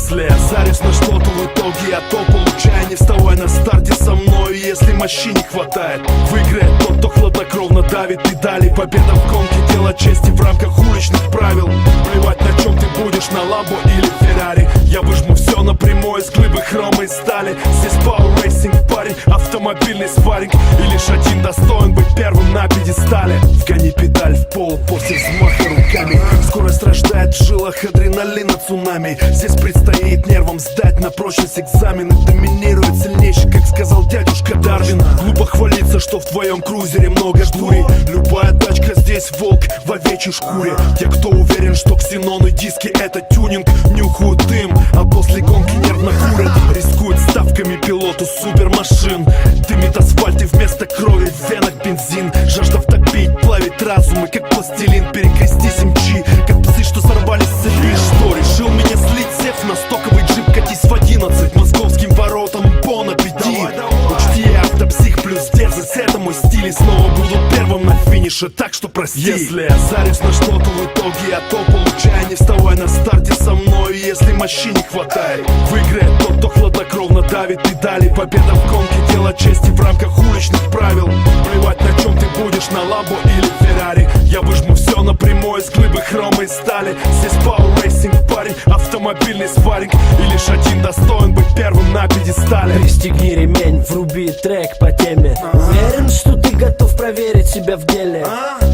Если я зарюсь на что-то, в итоге я то получаю. Не вставай на старте со мной, если мощи не хватает. Выиграет тот, кто хладнокровно давит педали. Победа в гонке, дело чести в рамках уличных правил. Плевать, на чем ты будешь, на Ламбо или Феррари. Я выжму все напрямую из глыбы хрома и стали. Здесь Power Racing, парень, автомобильный спарринг. И лишь один достоин быть первым на пьедестале. Вгони педаль в пол после взмаха руками. Скорость рождает в жилах адреналина цунами. Здесь предстоит нервам сдать на прочность экзамены. Доминирует сильнейший, как сказал дядюшка Дарвин. Глупо хвалиться, что в твоем крузере много дури. Любая тачка здесь волк в овечьей шкуре. Те, кто уверен, что ксеноны диски это тюнинг, нюхают дым, а после гонки нервно курят. Рискуют ставками пилоту супермашин. Дымит асфальт и вместо крови в венах бензин. Жажда втопить, плавить разумы, как пластилин. Перекрестись МЧ, как псы, что сорвались с цепи. Что, решил меня слить, сев на стоковый джип? Катись в 11 московским воротам, бон аппетит. Учти, я автопсих плюс дерзость, это мой стиль. И снова буду первым на финише, так что прости. Если я зарюсь на что-то, в итоге я то получаю. Не вставай на старте со мной, если мощи не хватает. Выиграет тот, кто хладнокровно давит педали. Победа в гонке, дело чести в рамках уличных правил. Плевать, на чем ты будешь, на Ламбо или Феррари. Я выжму все напрямую из глыбы хрома и стали. Здесь Power Racing, парень, автомобильный спарринг. И лишь один достоин быть первым на пьедестале. Пристегни ремень, вруби трек по теме. Уверен, что ты готов проверить себя в деле.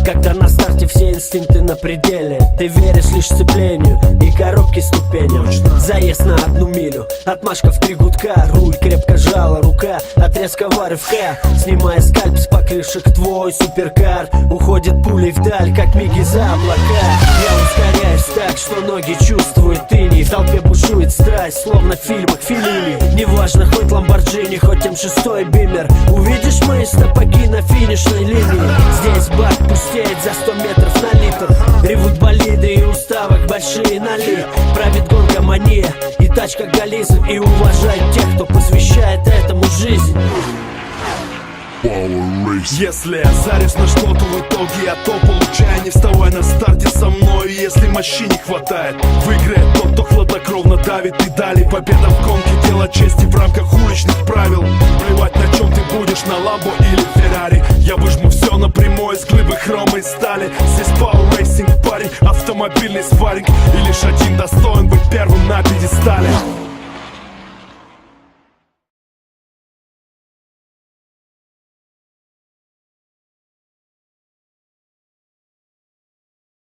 Когда на старте все инстинкты на пределе. Ты веришь лишь сцеплению и коробке ступеням. Заезд на 1 милю, отмашка в 3 гудка. Руль крепко жала рука от резкого рывка. Снимая скальп с покрышек, твой суперкар уходит пулей вдаль, как миги за облака. Я ускоряюсь так, что ноги чувствуют иней. В толпе бушует страсть, словно в фильмах Феллини. Неважно, хоть Ламборджини, хоть М6 Бимер. Увидишь мои стопаки на финишной линии. Здесь бак пустеет за 100 метров на литр. Ревут болиды и уставок большие налит. Правит гонка мания и тачка голизм. И уважает тех, кто посвящает этому жизнь. Если я зарюсь на что-то, в итоге я то получаю. Не вставай на старте со мной, если мощи не хватает. Выиграет тот, кто хладнокровно давит педали. Победа в гонке, дело чести в рамках уличных правил. Плевать, на чем ты будешь, на Ламбо или Феррари. Я выжму все напрямую из глыбы хрома и стали. Здесь Power Racing, парень, автомобильный спарринг. И лишь один достоин быть первым на